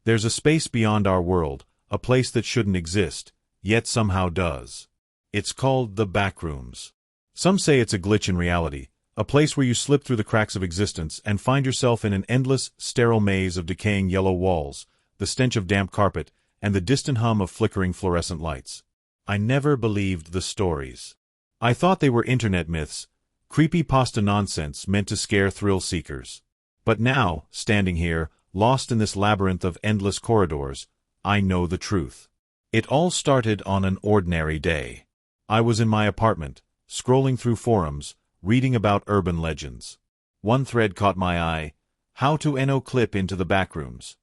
There's a space beyond our world, a place that shouldn't exist, yet somehow does. It's called the Backrooms. Some say it's a glitch in reality, a place where you slip through the cracks of existence and find yourself in an endless, sterile maze of decaying yellow walls, the stench of damp carpet, and the distant hum of flickering fluorescent lights. I never believed the stories. I thought they were internet myths, creepypasta nonsense meant to scare thrill-seekers. But now, standing here, lost in this labyrinth of endless corridors, I know the truth. It all started on an ordinary day. I was in my apartment, scrolling through forums, reading about urban legends. One thread caught my eye: how to clip into the backrooms.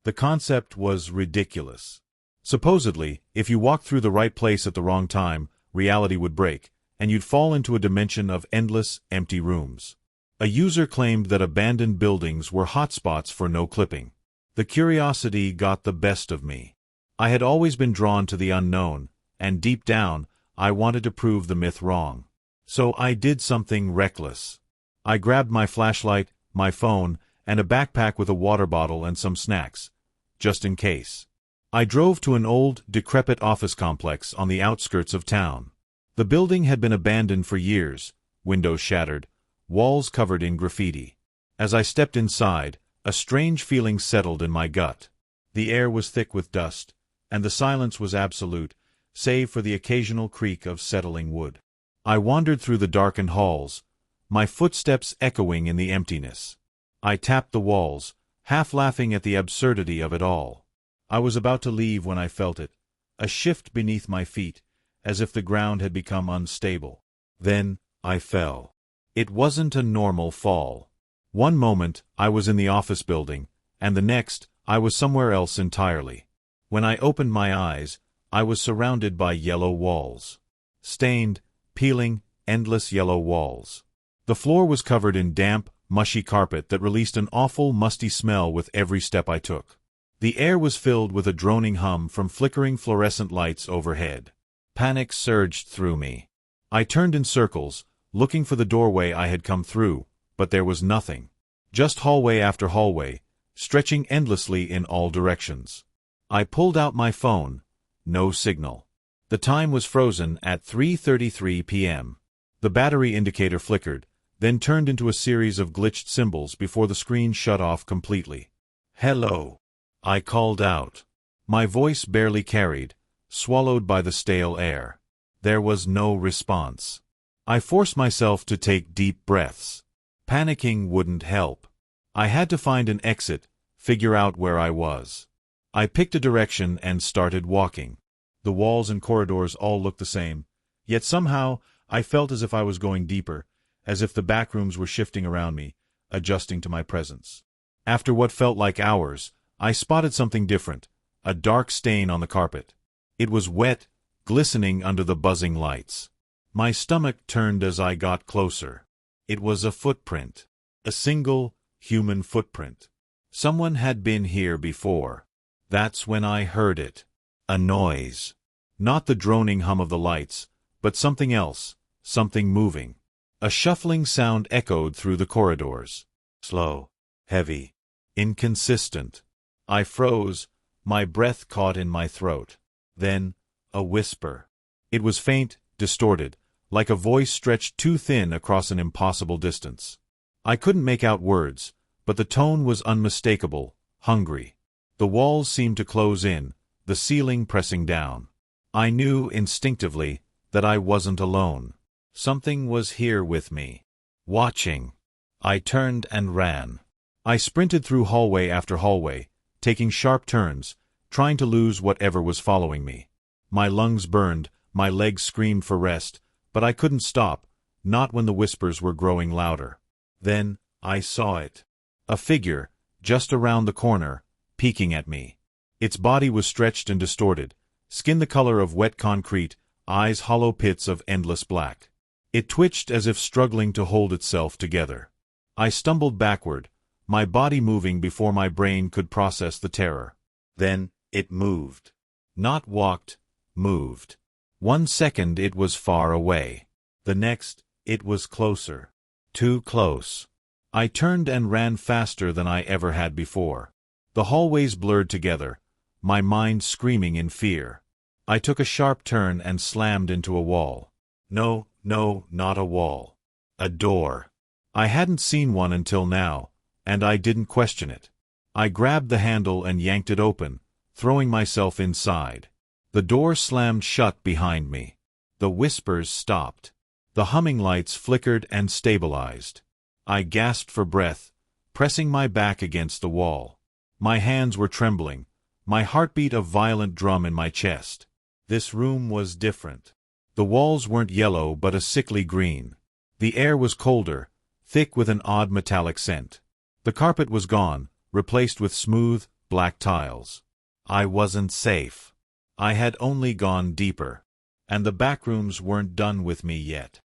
The concept was ridiculous. Supposedly, if you walked through the right place at the wrong time, reality would break, and you'd fall into a dimension of endless, empty rooms. A user claimed that abandoned buildings were hotspots for no-clipping. The curiosity got the best of me. I had always been drawn to the unknown, and deep down, I wanted to prove the myth wrong. So I did something reckless. I grabbed my flashlight, my phone, and a backpack with a water bottle and some snacks, just in case. I drove to an old, decrepit office complex on the outskirts of town. The building had been abandoned for years, windows shattered, walls covered in graffiti. As I stepped inside, a strange feeling settled in my gut. The air was thick with dust, and the silence was absolute, save for the occasional creak of settling wood. I wandered through the darkened halls, my footsteps echoing in the emptiness. I tapped the walls, half laughing at the absurdity of it all. I was about to leave when I felt it, a shift beneath my feet, as if the ground had become unstable. Then, I fell. It wasn't a normal fall. One moment, I was in the office building, and the next, I was somewhere else entirely. When I opened my eyes, I was surrounded by yellow walls. Stained, peeling, endless yellow walls. The floor was covered in damp, mushy carpet that released an awful, musty smell with every step I took. The air was filled with a droning hum from flickering fluorescent lights overhead. Panic surged through me. I turned in circles, looking for the doorway I had come through, but there was nothing. Just hallway after hallway, stretching endlessly in all directions. I pulled out my phone. No signal. The time was frozen at 3:33 p.m. The battery indicator flickered, then turned into a series of glitched symbols before the screen shut off completely. "Hello," I called out. My voice barely carried, swallowed by the stale air. There was no response. I forced myself to take deep breaths. Panicking wouldn't help. I had to find an exit, figure out where I was. I picked a direction and started walking. The walls and corridors all looked the same, yet somehow I felt as if I was going deeper, as if the backrooms were shifting around me, adjusting to my presence. After what felt like hours, I spotted something different, a dark stain on the carpet. It was wet, glistening under the buzzing lights. My stomach turned as I got closer. It was a footprint. A single, human footprint. Someone had been here before. That's when I heard it. A noise. Not the droning hum of the lights, but something else, something moving. A shuffling sound echoed through the corridors. Slow, heavy, inconsistent. I froze, my breath caught in my throat. Then, a whisper. It was faint, distorted, like a voice stretched too thin across an impossible distance. I couldn't make out words, but the tone was unmistakable, hungry. The walls seemed to close in, the ceiling pressing down. I knew instinctively that I wasn't alone. Something was here with me, watching. I turned and ran. I sprinted through hallway after hallway, taking sharp turns, trying to lose whatever was following me. My lungs burned, my legs screamed for rest, but I couldn't stop, not when the whispers were growing louder. Then, I saw it. A figure, just around the corner, peeking at me. Its body was stretched and distorted, skin the color of wet concrete, eyes hollow pits of endless black. It twitched as if struggling to hold itself together. I stumbled backward, my body moving before my brain could process the terror. Then, it moved. Not walked, moved. 1 second it was far away. The next, it was closer. Too close. I turned and ran faster than I ever had before. The hallways blurred together, my mind screaming in fear. I took a sharp turn and slammed into a wall. No, not a wall. A door. I hadn't seen one until now, and I didn't question it. I grabbed the handle and yanked it open, throwing myself inside. The door slammed shut behind me. The whispers stopped. The humming lights flickered and stabilized. I gasped for breath, pressing my back against the wall. My hands were trembling, my heartbeat a violent drum in my chest. This room was different. The walls weren't yellow but a sickly green. The air was colder, thick with an odd metallic scent. The carpet was gone, replaced with smooth, black tiles. I wasn't safe. I had only gone deeper. And the backrooms weren't done with me yet.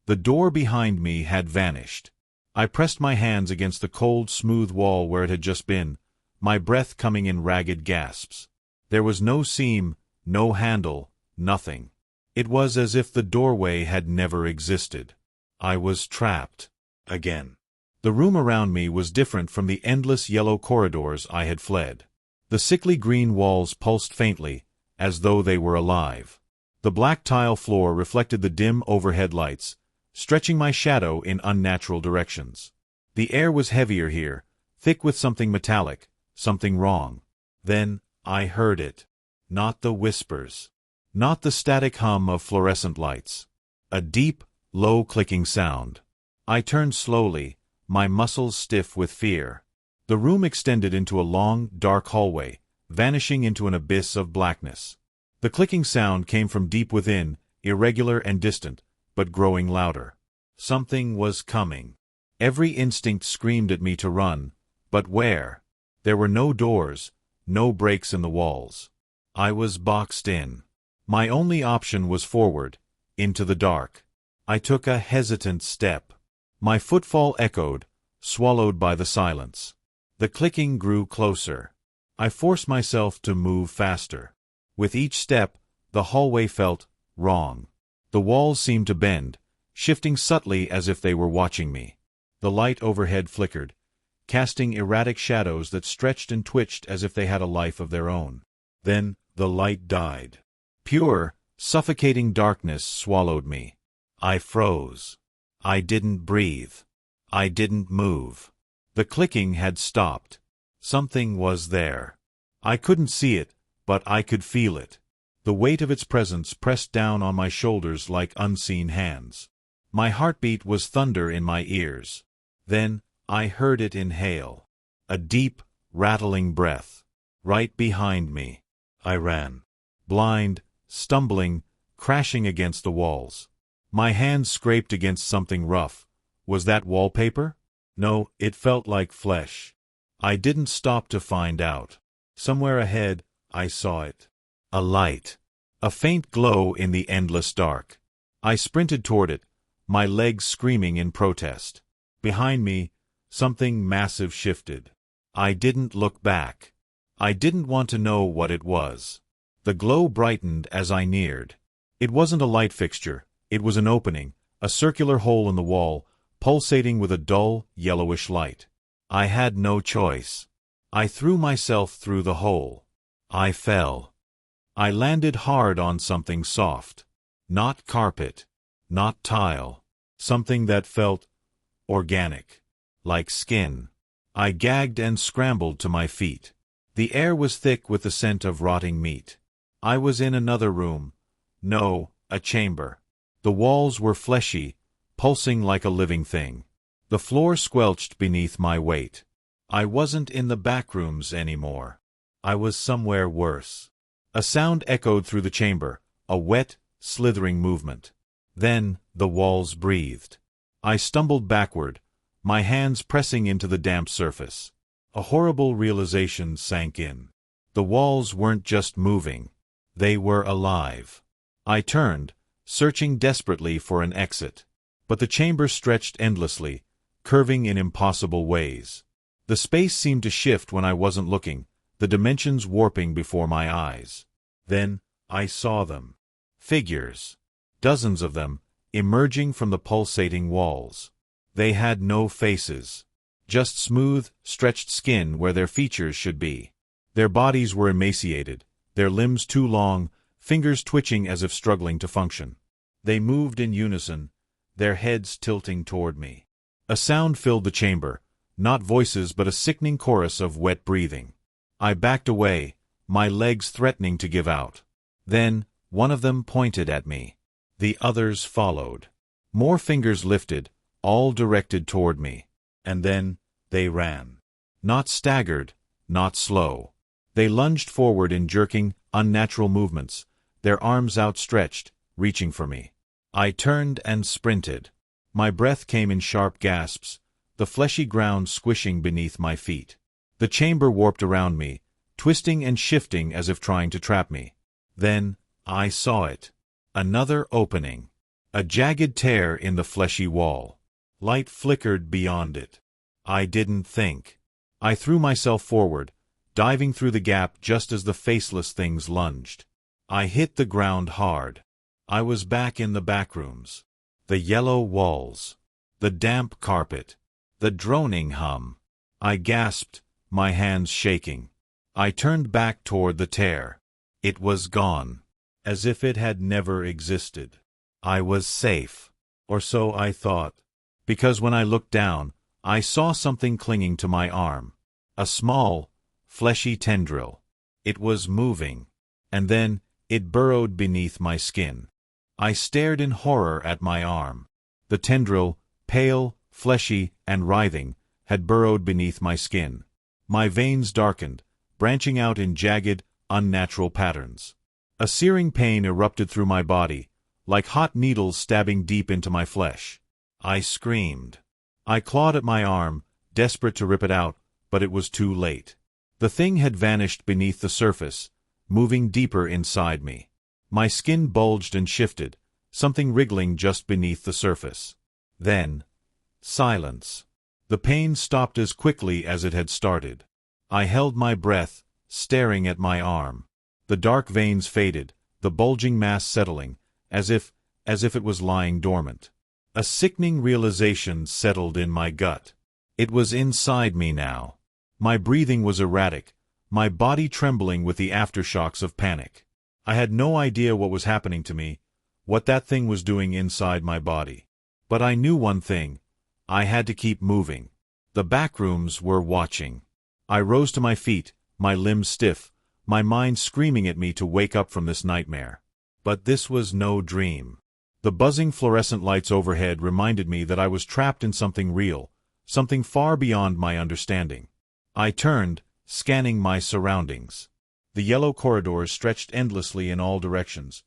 The door behind me had vanished. I pressed my hands against the cold, smooth wall where it had just been, my breath coming in ragged gasps. There was no seam, no handle, nothing. It was as if the doorway had never existed. I was trapped. Again. The room around me was different from the endless yellow corridors I had fled. The sickly green walls pulsed faintly, as though they were alive. The black tile floor reflected the dim overhead lights, stretching my shadow in unnatural directions. The air was heavier here, thick with something metallic, something wrong. Then I heard it. Not the whispers. Not the static hum of fluorescent lights. A deep, low clicking sound. I turned slowly, my muscles stiff with fear. The room extended into a long, dark hallway, vanishing into an abyss of blackness. The clicking sound came from deep within, irregular and distant, but growing louder. Something was coming. Every instinct screamed at me to run, but where? There were no doors, no breaks in the walls. I was boxed in. My only option was forward, into the dark. I took a hesitant step. My footfall echoed, swallowed by the silence. The clicking grew closer. I forced myself to move faster. With each step, the hallway felt wrong. The walls seemed to bend, shifting subtly as if they were watching me. The light overhead flickered, casting erratic shadows that stretched and twitched as if they had a life of their own. Then the light died. Pure, suffocating darkness swallowed me. I froze. I didn't breathe. I didn't move. The clicking had stopped. Something was there. I couldn't see it, but I could feel it. The weight of its presence pressed down on my shoulders like unseen hands. My heartbeat was thunder in my ears. Then I heard it inhale. A deep, rattling breath. Right behind me. I ran. Blind, stumbling, crashing against the walls. My hands scraped against something rough. Was that wallpaper? No, it felt like flesh. I didn't stop to find out. Somewhere ahead, I saw it. A light. A faint glow in the endless dark. I sprinted toward it, my legs screaming in protest. Behind me, something massive shifted. I didn't look back. I didn't want to know what it was. The glow brightened as I neared. It wasn't a light fixture. It was an opening, a circular hole in the wall, pulsating with a dull, yellowish light. I had no choice. I threw myself through the hole. I fell. I landed hard on something soft. Not carpet. Not tile. Something that felt organic. Like skin. I gagged and scrambled to my feet. The air was thick with the scent of rotting meat. I was in another room. No, a chamber. The walls were fleshy, pulsing like a living thing. The floor squelched beneath my weight. I wasn't in the backrooms anymore. I was somewhere worse. A sound echoed through the chamber, a wet, slithering movement. Then the walls breathed. I stumbled backward, my hands pressing into the damp surface. A horrible realization sank in. The walls weren't just moving. They were alive. I turned, searching desperately for an exit. But the chamber stretched endlessly, curving in impossible ways. The space seemed to shift when I wasn't looking, the dimensions warping before my eyes. Then I saw them. Figures. Dozens of them, emerging from the pulsating walls. They had no faces. Just smooth, stretched skin where their features should be. Their bodies were emaciated, their limbs too long, fingers twitching as if struggling to function. They moved in unison, their heads tilting toward me. A sound filled the chamber, not voices but a sickening chorus of wet breathing. I backed away, my legs threatening to give out. Then, one of them pointed at me. The others followed. More fingers lifted, all directed toward me. And then, they ran. Not staggered, not slow. They lunged forward in jerking, unnatural movements, their arms outstretched, reaching for me. I turned and sprinted. My breath came in sharp gasps, the fleshy ground squishing beneath my feet. The chamber warped around me, twisting and shifting as if trying to trap me. Then, I saw it. Another opening. A jagged tear in the fleshy wall. Light flickered beyond it. I didn't think. I threw myself forward, diving through the gap just as the faceless things lunged. I hit the ground hard. I was back in the backrooms. The yellow walls. The damp carpet. The droning hum. I gasped, my hands shaking. I turned back toward the tear. It was gone. As if it had never existed. I was safe. Or so I thought. Because when I looked down, I saw something clinging to my arm. A small, fleshy tendril. It was moving. And then, it burrowed beneath my skin. I stared in horror at my arm. The tendril, pale, fleshy, and writhing, had burrowed beneath my skin. My veins darkened, branching out in jagged, unnatural patterns. A searing pain erupted through my body, like hot needles stabbing deep into my flesh. I screamed. I clawed at my arm, desperate to rip it out, but it was too late. The thing had vanished beneath the surface, moving deeper inside me. My skin bulged and shifted, something wriggling just beneath the surface. Then, silence. The pain stopped as quickly as it had started. I held my breath, staring at my arm. The dark veins faded, the bulging mass settling, as if it was lying dormant. A sickening realization settled in my gut. It was inside me now. My breathing was erratic, my body trembling with the aftershocks of panic. I had no idea what was happening to me, what that thing was doing inside my body. But I knew one thing. I had to keep moving. The backrooms were watching. I rose to my feet, my limbs stiff, my mind screaming at me to wake up from this nightmare. But this was no dream. The buzzing fluorescent lights overhead reminded me that I was trapped in something real, something far beyond my understanding. I turned, scanning my surroundings. The yellow corridors stretched endlessly in all directions,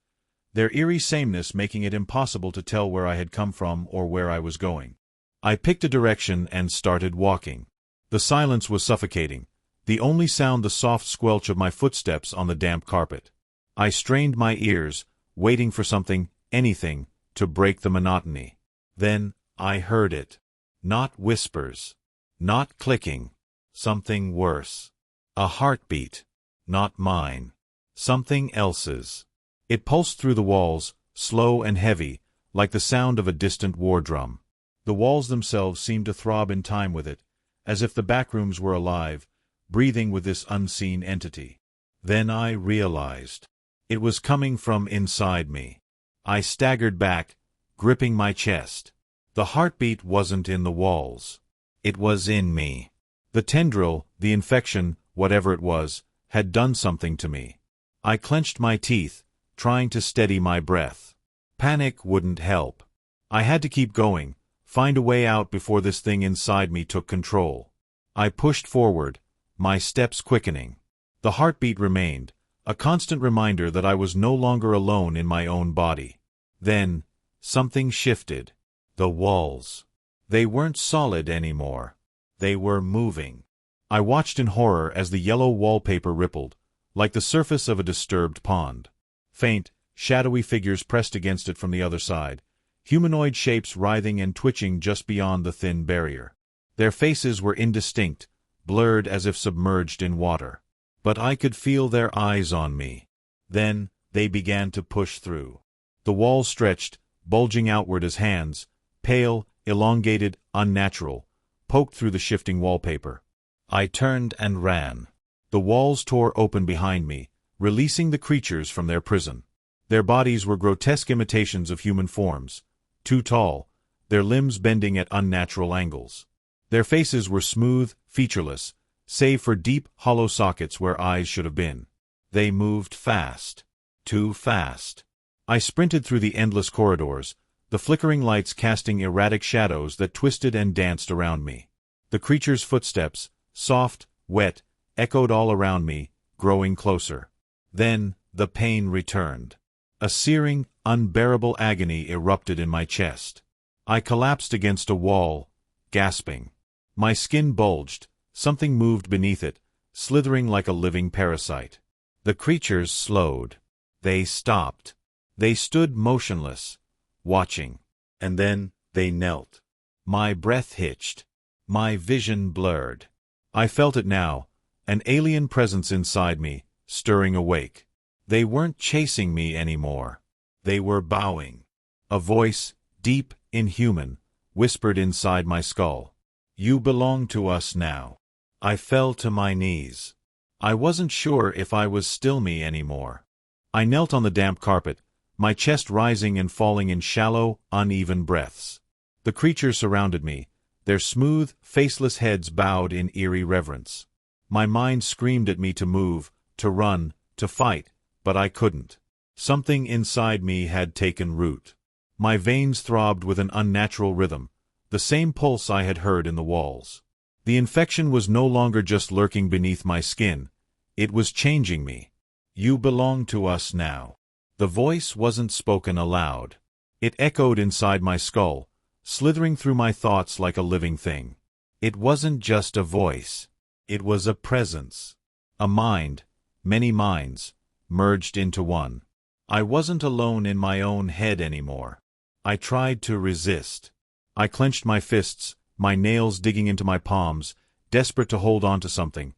their eerie sameness making it impossible to tell where I had come from or where I was going. I picked a direction and started walking. The silence was suffocating, the only sound the soft squelch of my footsteps on the damp carpet. I strained my ears, waiting for something, anything, to break the monotony. Then, I heard it. Not whispers. Not clicking. Something worse. A heartbeat. Not mine. Something else's. It pulsed through the walls, slow and heavy, like the sound of a distant war drum. The walls themselves seemed to throb in time with it, as if the backrooms were alive, breathing with this unseen entity. Then I realized. It was coming from inside me. I staggered back, gripping my chest. The heartbeat wasn't in the walls. It was in me. The tendril, the infection, whatever it was, had done something to me. I clenched my teeth, trying to steady my breath. Panic wouldn't help. I had to keep going, find a way out before this thing inside me took control. I pushed forward, my steps quickening. The heartbeat remained, a constant reminder that I was no longer alone in my own body. Then, something shifted. The walls. They weren't solid anymore. They were moving. I watched in horror as the yellow wallpaper rippled, like the surface of a disturbed pond. Faint, shadowy figures pressed against it from the other side, humanoid shapes writhing and twitching just beyond the thin barrier. Their faces were indistinct, blurred as if submerged in water. But I could feel their eyes on me. Then, they began to push through. The walls stretched, bulging outward as hands, pale, elongated, unnatural, poked through the shifting wallpaper. I turned and ran. The walls tore open behind me, releasing the creatures from their prison. Their bodies were grotesque imitations of human forms, too tall, their limbs bending at unnatural angles. Their faces were smooth, featureless, save for deep, hollow sockets where eyes should have been. They moved fast. Too fast. I sprinted through the endless corridors, the flickering lights casting erratic shadows that twisted and danced around me. The creatures' footsteps, soft, wet, echoed all around me, growing closer. Then, the pain returned. A searing, unbearable agony erupted in my chest. I collapsed against a wall, gasping. My skin bulged, something moved beneath it, slithering like a living parasite. The creatures slowed. They stopped. They stood motionless, watching. And then, they knelt. My breath hitched. My vision blurred. I felt it now, an alien presence inside me, stirring awake. They weren't chasing me anymore. They were bowing. A voice, deep, inhuman, whispered inside my skull. "You belong to us now." I fell to my knees. I wasn't sure if I was still me anymore. I knelt on the damp carpet, my chest rising and falling in shallow, uneven breaths. The creatures surrounded me, their smooth, faceless heads bowed in eerie reverence. My mind screamed at me to move, to run, to fight, but I couldn't. Something inside me had taken root. My veins throbbed with an unnatural rhythm, the same pulse I had heard in the walls. The infection was no longer just lurking beneath my skin, it was changing me. "You belong to us now." The voice wasn't spoken aloud. It echoed inside my skull, slithering through my thoughts like a living thing. It wasn't just a voice. It was a presence. A mind, many minds, merged into one. I wasn't alone in my own head anymore. I tried to resist. I clenched my fists, my nails digging into my palms, desperate to hold on to something.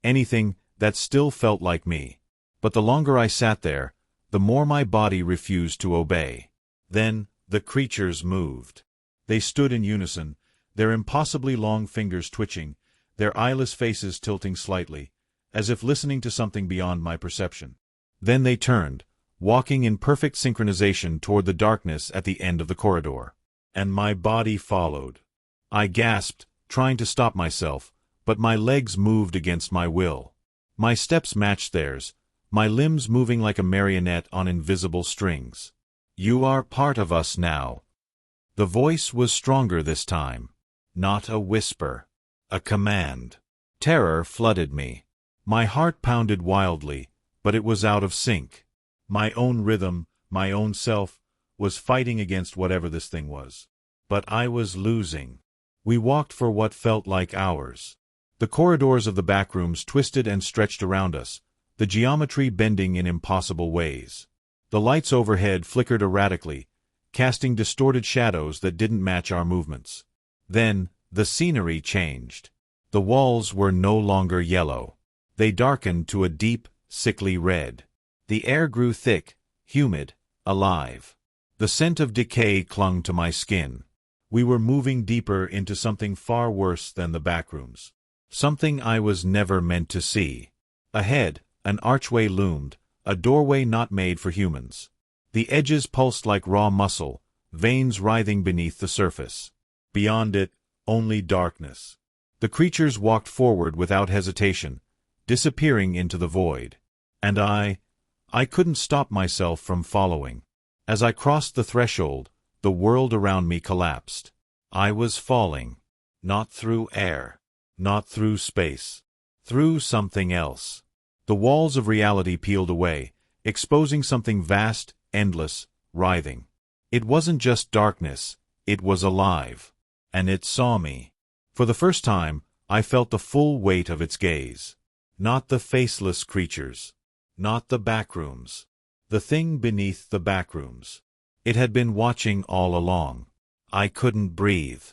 Anything that still felt like me. But the longer I sat there, the more my body refused to obey. Then, the creatures moved. They stood in unison, their impossibly long fingers twitching, their eyeless faces tilting slightly, as if listening to something beyond my perception. Then they turned, walking in perfect synchronization toward the darkness at the end of the corridor. And my body followed. I gasped, trying to stop myself, but my legs moved against my will. My steps matched theirs, my limbs moving like a marionette on invisible strings. "You are part of us now." The voice was stronger this time. Not a whisper. A command. Terror flooded me. My heart pounded wildly, but it was out of sync. My own rhythm, my own self, was fighting against whatever this thing was. But I was losing. We walked for what felt like hours. The corridors of the backrooms twisted and stretched around us, the geometry bending in impossible ways. The lights overhead flickered erratically, casting distorted shadows that didn't match our movements. Then, the scenery changed. The walls were no longer yellow. They darkened to a deep, sickly red. The air grew thick, humid, alive. The scent of decay clung to my skin. We were moving deeper into something far worse than the backrooms. Something I was never meant to see. Ahead, an archway loomed, a doorway not made for humans. The edges pulsed like raw muscle, veins writhing beneath the surface. Beyond it, only darkness. The creatures walked forward without hesitation, disappearing into the void. And I couldn't stop myself from following. As I crossed the threshold, the world around me collapsed. I was falling. Not through air. Not through space. Through something else. The walls of reality peeled away, exposing something vast, endless, writhing. It wasn't just darkness, it was alive. And it saw me. For the first time, I felt the full weight of its gaze. Not the faceless creatures. Not the backrooms. The thing beneath the backrooms. It had been watching all along. I couldn't breathe.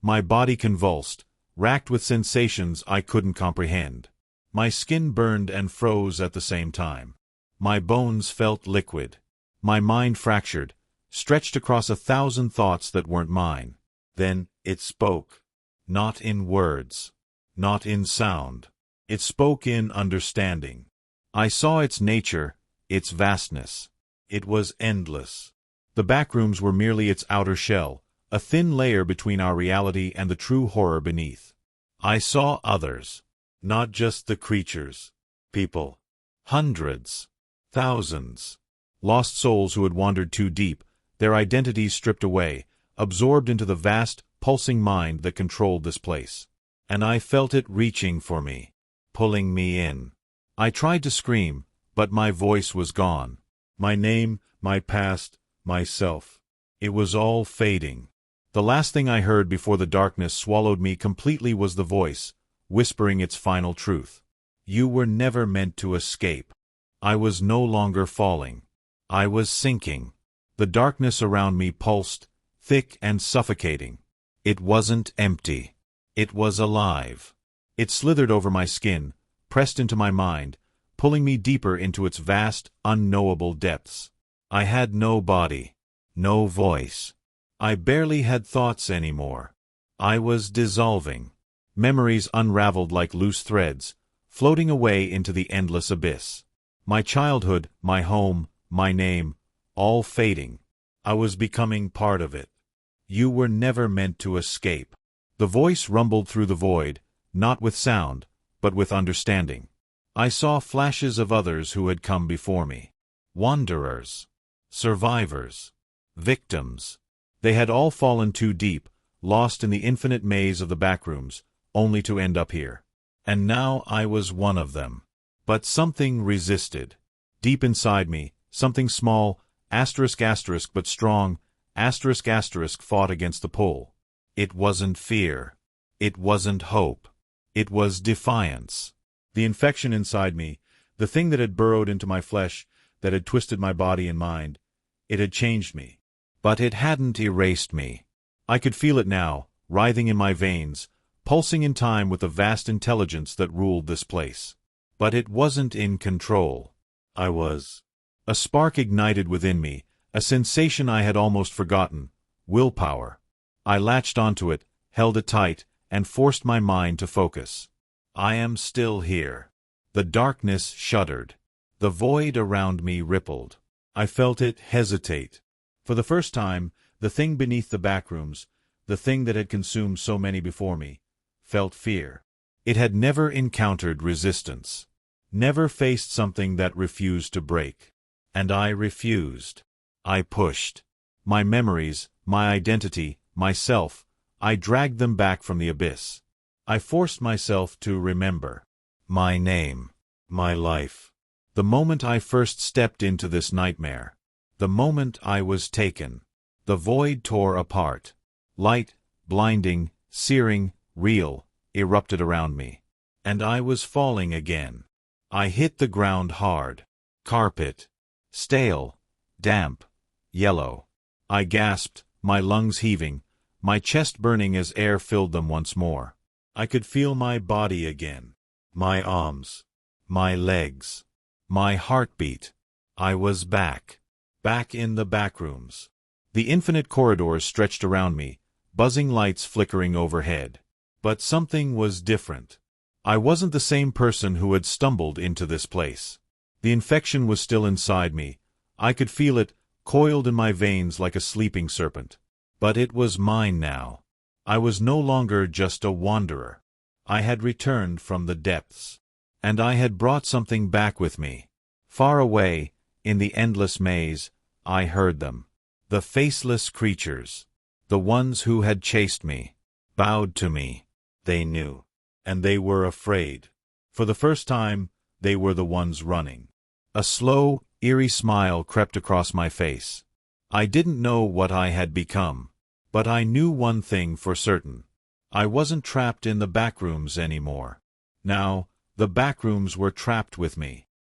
My body convulsed, racked with sensations I couldn't comprehend. My skin burned and froze at the same time. My bones felt liquid. My mind fractured, stretched across 1,000 thoughts that weren't mine. Then it spoke. Not in words. Not in sound. It spoke in understanding. I saw its nature, its vastness. It was endless. The backrooms were merely its outer shell, a thin layer between our reality and the true horror beneath. I saw others. Not just the creatures. People. Hundreds. Thousands. Lost souls who had wandered too deep, their identities stripped away, absorbed into the vast, pulsing mind that controlled this place. And I felt it reaching for me, pulling me in. I tried to scream, but my voice was gone. My name, my past, myself. It was all fading. The last thing I heard before the darkness swallowed me completely was the voice, whispering its final truth. You were never meant to escape. I was no longer falling. I was sinking. The darkness around me pulsed, thick and suffocating. It wasn't empty. It was alive. It slithered over my skin, pressed into my mind, pulling me deeper into its vast, unknowable depths. I had no body, no voice. I barely had thoughts anymore. I was dissolving. Memories unraveled like loose threads, floating away into the endless abyss. My childhood, my home, my name, all fading. I was becoming part of it. You were never meant to escape. The voice rumbled through the void, not with sound, but with understanding. I saw flashes of others who had come before me. Wanderers. Survivors. Victims. They had all fallen too deep, lost in the infinite maze of the backrooms, only to end up here. And now I was one of them. But something resisted. Deep inside me, something small, asterisk but strong, asterisk fought against the pull. It wasn't fear. It wasn't hope. It was defiance. The infection inside me, the thing that had burrowed into my flesh, that had twisted my body and mind, it had changed me. But it hadn't erased me. I could feel it now, writhing in my veins, pulsing in time with the vast intelligence that ruled this place. But it wasn't in control. I was. A spark ignited within me, a sensation I had almost forgotten, willpower. I latched onto it, held it tight, and forced my mind to focus. I am still here. The darkness shuddered. The void around me rippled. I felt it hesitate. For the first time, the thing beneath the backrooms, the thing that had consumed so many before me, felt fear. It had never encountered resistance. Never faced something that refused to break. And I refused. I pushed. My memories, my identity, myself, I dragged them back from the abyss. I forced myself to remember. My name. My life. The moment I first stepped into this nightmare. The moment I was taken. The void tore apart. Light, blinding, searing, real, erupted around me. And I was falling again. I hit the ground hard. Carpet. Stale. Damp. Yellow. I gasped, my lungs heaving, my chest burning as air filled them once more. I could feel my body again. My arms. My legs. My heartbeat. I was back. Back in the backrooms. The infinite corridors stretched around me, buzzing lights flickering overhead. But something was different. I wasn't the same person who had stumbled into this place. The infection was still inside me. I could feel it, coiled in my veins like a sleeping serpent. But it was mine now. I was no longer just a wanderer. I had returned from the depths. And I had brought something back with me. Far away, in the endless maze, I heard them. The faceless creatures. The ones who had chased me. Bowed to me. They knew. And they were afraid. For the first time, they were the ones running. A slow, eerie smile crept across my face. I didn't know what I had become. But I knew one thing for certain. I wasn't trapped in the backrooms anymore. Now, the backrooms were trapped with me.